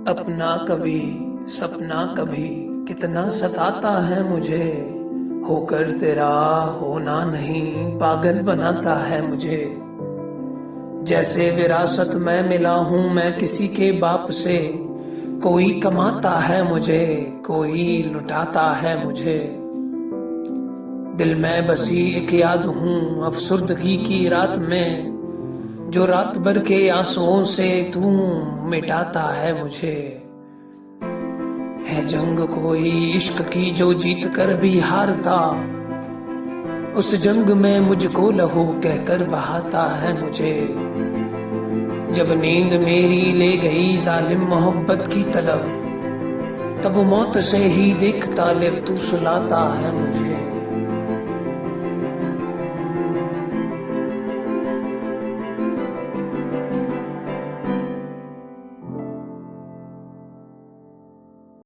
अपना कभी सपना कभी कितना सताता है मुझे, होकर तेरा होना नहीं पागल बनाता है मुझे। जैसे विरासत में मिला हूं मैं किसी के बाप से, कोई कमाता है मुझे, कोई लुटाता है मुझे। दिल में बसी एक याद हूं अफसुर्दगी की रात में, जो रात भर के आंसुओं से तू मिटाता है मुझे। है जंग कोई इश्क की जो जीत कर भी हारता, उस जंग में मुझको लहू कहकर बहाता है मुझे। जब नींद मेरी ले गई जालिम मोहब्बत की तलब, तब मौत से ही देखता ले तू सुलाता है मुझे।